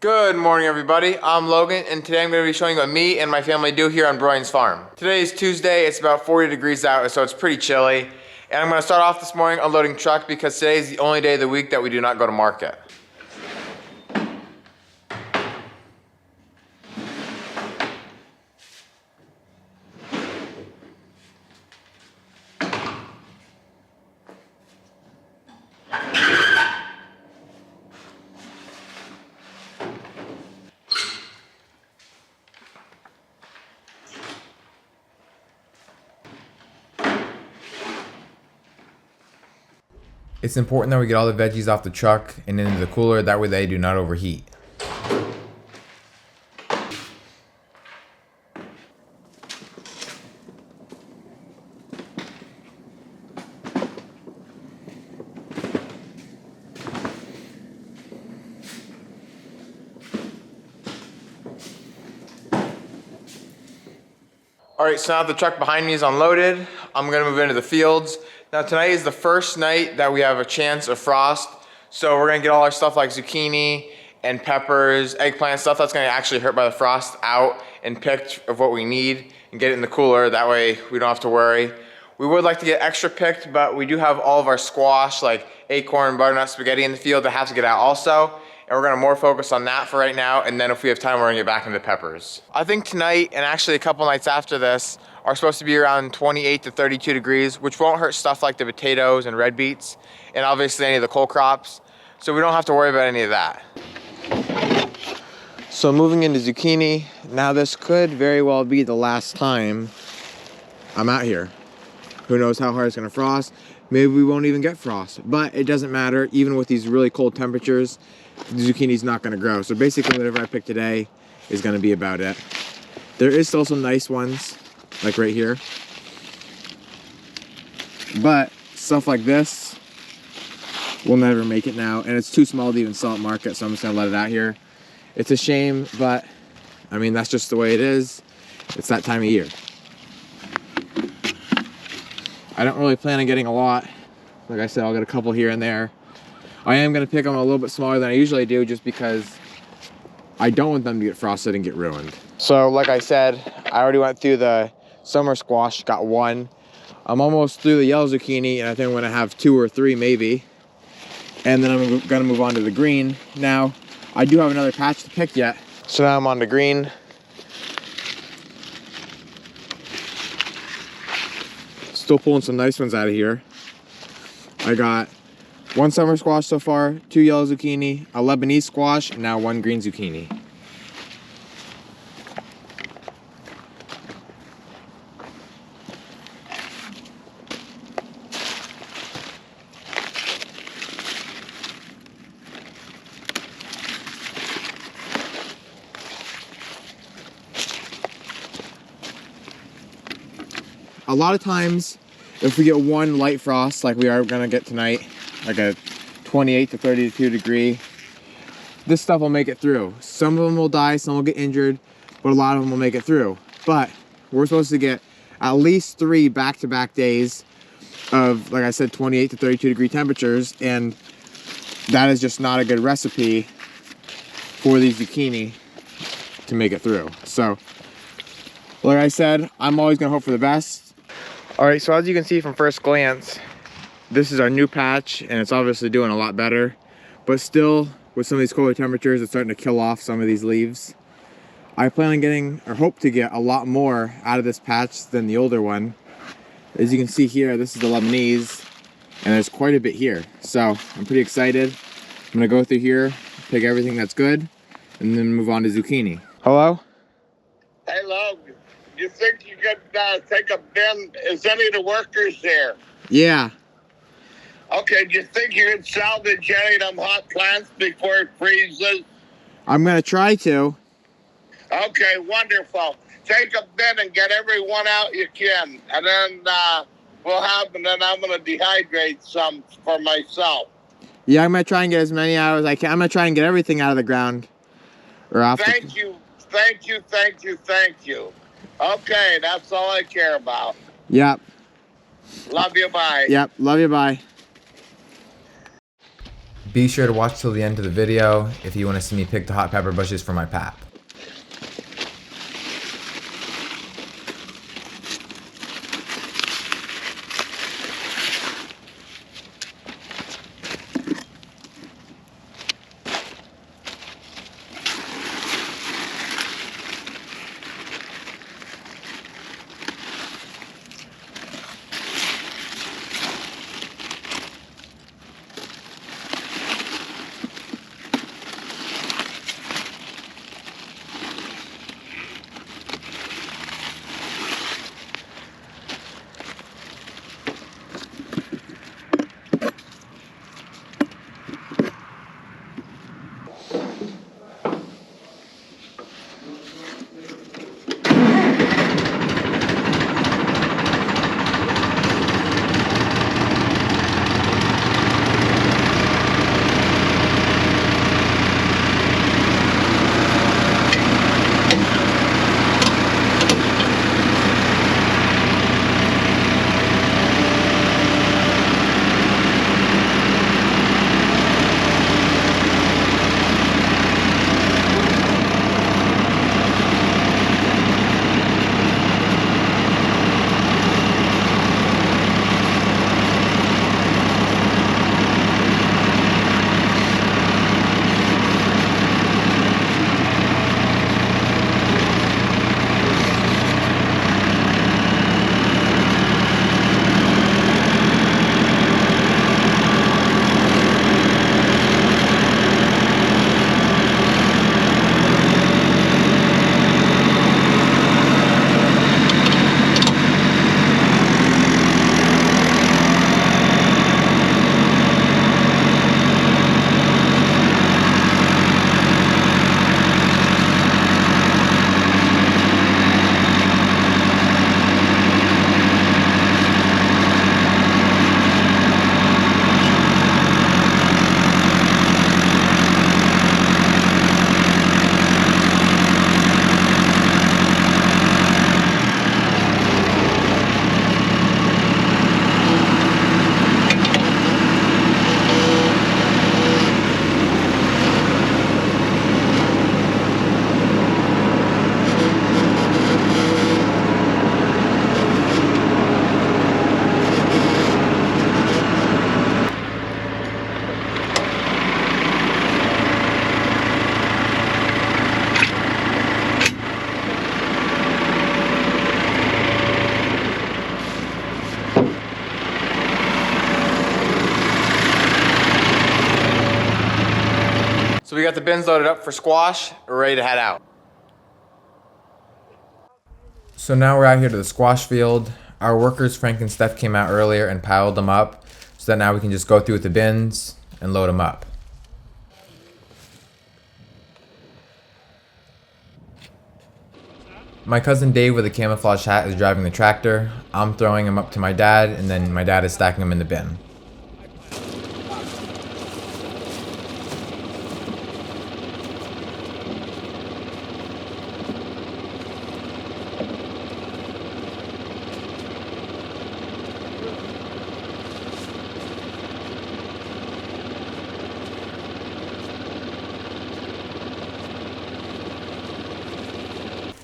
Good morning, everybody. I'm Logan, and today I'm going to be showing you what me and my family do here on Broynes Farm. Today is Tuesday. It's about 40 degrees out, so it's pretty chilly. And I'm going to start off this morning unloading truck because today is the only day of the week that we do not go to market. It's important that we get all the veggies off the truck and into the cooler, that way they do not overheat. Alright, so now the truck behind me is unloaded, I'm going to move into the fields. Now tonight is the first night that we have a chance of frost, so we're going to get all our stuff like zucchini and peppers, eggplant, stuff that's going to actually hurt by the frost out and picked of what we need and get it in the cooler, that way we don't have to worry. We would like to get extra picked, but we do have all of our squash like acorn, butternut, spaghetti in the field that have to get out also. And we're gonna more focus on that for right now, and then if we have time, we're gonna get back into peppers. I think tonight, and actually a couple nights after this, are supposed to be around 28 to 32 degrees, which won't hurt stuff like the potatoes and red beets, and obviously any of the cole crops. So we don't have to worry about any of that. So moving into zucchini, now this could very well be the last time I'm out here. Who knows how hard it's gonna frost? Maybe we won't even get frost, but it doesn't matter. Even with these really cold temperatures, the zucchini's not gonna grow. So basically whatever I pick today is gonna be about it. There is still some nice ones, like right here. But stuff like this will never make it now, and it's too small to even sell at market, so I'm just gonna let it out here. It's a shame, but I mean, that's just the way it is. It's that time of year. I don't really plan on getting a lot. Like I said, I'll get a couple here and there. I am gonna pick them a little bit smaller than I usually do just because I don't want them to get frosted and get ruined. So like I said, I already went through the summer squash, got one. I'm almost through the yellow zucchini, and I think I'm gonna have 2 or 3 maybe. And then I'm gonna move on to the green. Now, I do have another patch to pick yet. So now I'm on the green. Still pulling some nice ones out of here. I got 1 summer squash so far, 2 yellow zucchini, a Lebanese squash, and now 1 green zucchini. A lot of times, if we get 1 light frost like we are gonna get tonight, like a 28 to 32 degree, this stuff will make it through. Some of them will die, some will get injured, but a lot of them will make it through. But we're supposed to get at least 3 back-to-back days of, like I said, 28 to 32 degree temperatures, and that is just not a good recipe for these zucchini to make it through. So, like I said, I'm always gonna hope for the best. All right, so as you can see from first glance, this is our new patch, and it's obviously doing a lot better, but still, with some of these colder temperatures, it's starting to kill off some of these leaves. I plan on getting, or hope to get, a lot more out of this patch than the older one. As you can see here, this is the Lebanese, and there's quite a bit here. So I'm pretty excited. I'm gonna go through here, pick everything that's good, and then move on to zucchini. Hello? Hello. You think you could take a bin? Is any of the workers there? Yeah. Okay, do you think you could salvage any of them hot plants before it freezes? I'm gonna try to. Okay, wonderful. Take a bin and get every one out you can. And then and then I'm gonna dehydrate some for myself. Yeah, I'm gonna try and get as many out as I can. I'm gonna try and get everything out of the ground. Thank you. Okay, that's all I care about. Yep. Love you, bye. Yep, love you, bye. Be sure to watch till the end of the video if you want to see me pick the hot pepper bushes for my pap. So we got the bins loaded up for squash. We're ready to head out. So now we're out here to the squash field. Our workers, Frank and Steph, came out earlier and piled them up so that now we can just go through with the bins and load them up. My cousin Dave with a camouflage hat is driving the tractor. I'm throwing them up to my dad, and then my dad is stacking them in the bin.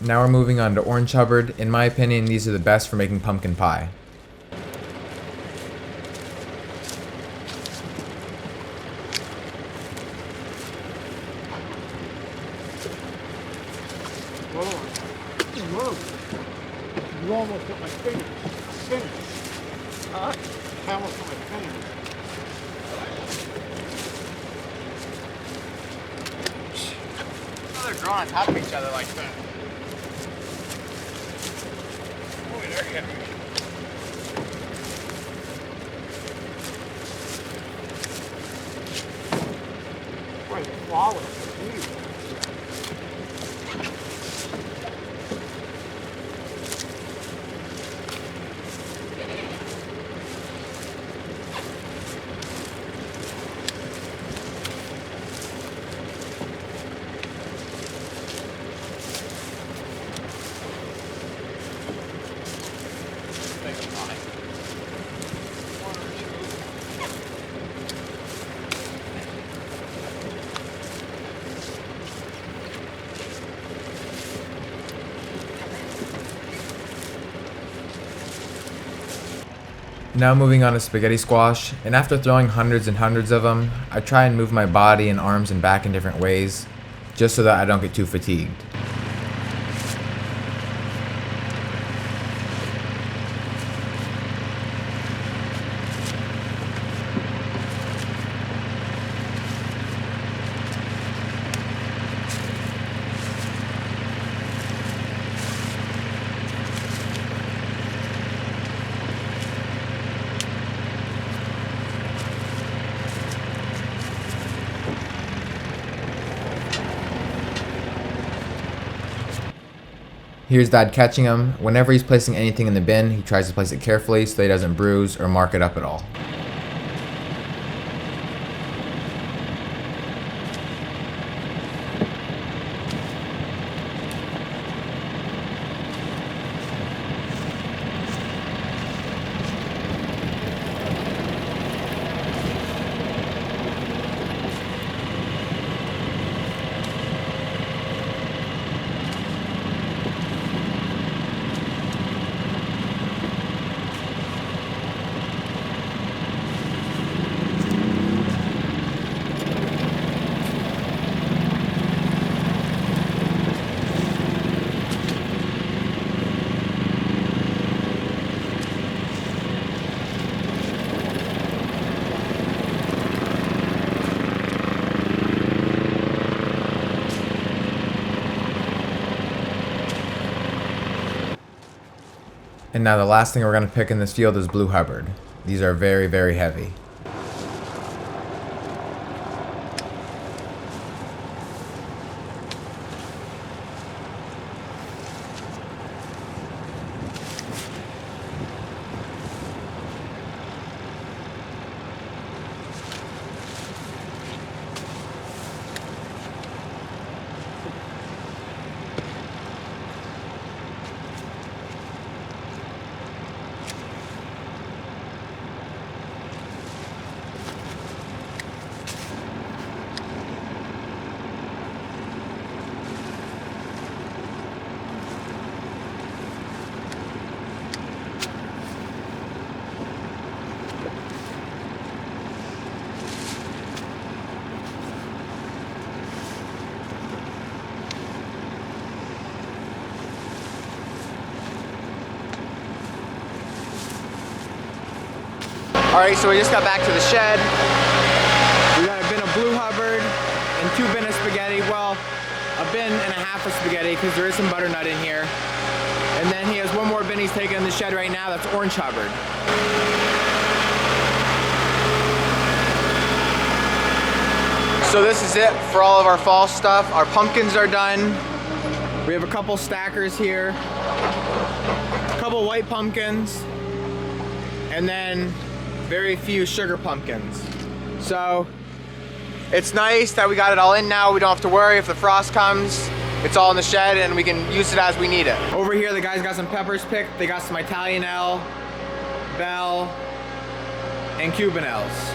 Now we're moving on to orange Hubbard. In my opinion, these are the best for making pumpkin pie. You almost hit my fingers. Huh? I almost hit my fingers. Oh, they're growing on top of each other like that. Oh, there you go. Boy, the flowers are beautiful. Now moving on to spaghetti squash, and after throwing hundreds and hundreds of them, I try and move my body and arms and back in different ways, just so that I don't get too fatigued. Here's Dad catching him. Whenever he's placing anything in the bin, he tries to place it carefully so that he doesn't bruise or mark it up at all. And now the last thing we're going to pick in this field is Blue Hubbard. These are very, very heavy. Alright, so we just got back to the shed. We got a bin of Blue Hubbard and 2 bin of spaghetti. Well, a bin and a half of spaghetti because there is some butternut in here. And then he has one more bin he's taking in the shed right now, that's Orange Hubbard. So this is it for all of our fall stuff. Our pumpkins are done. We have a couple stackers here, a couple white pumpkins, and then very few sugar pumpkins. So it's nice that we got it all in now. We don't have to worry if the frost comes. It's all in the shed and we can use it as we need it. Over here the guys got some peppers picked. They got some Italianelle, Bell, and Cubanelles.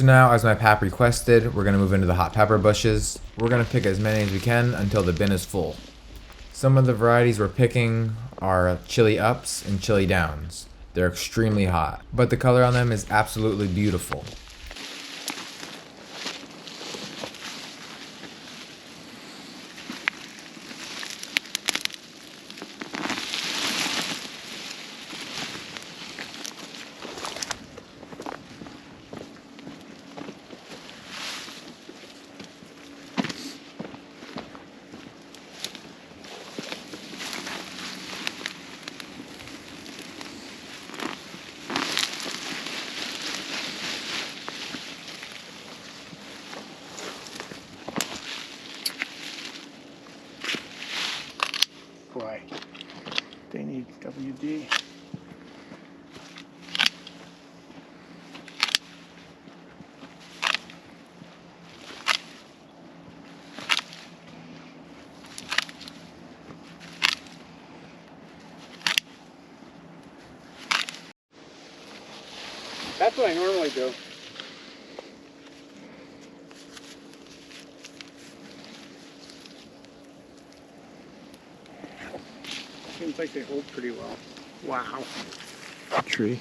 So now, as my pap requested, we're gonna move into the hot pepper bushes. We're gonna pick as many as we can until the bin is full. Some of the varieties we're picking are chili ups and chili downs. They're extremely hot, but the color on them is absolutely beautiful. Boy, they need WD. That's what I normally do. Seems like they hold pretty well. Wow. Tree.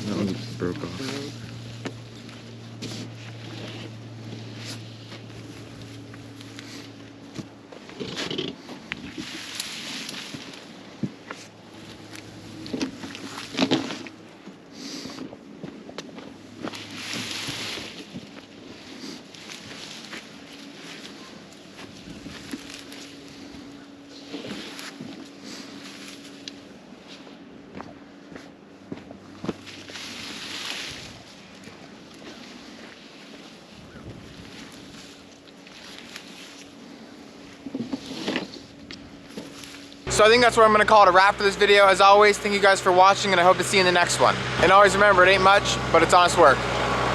That one broke off. So I think that's where I'm gonna call it a wrap for this video. As always, thank you guys for watching, and I hope to see you in the next one. And always remember, it ain't much, but it's honest work.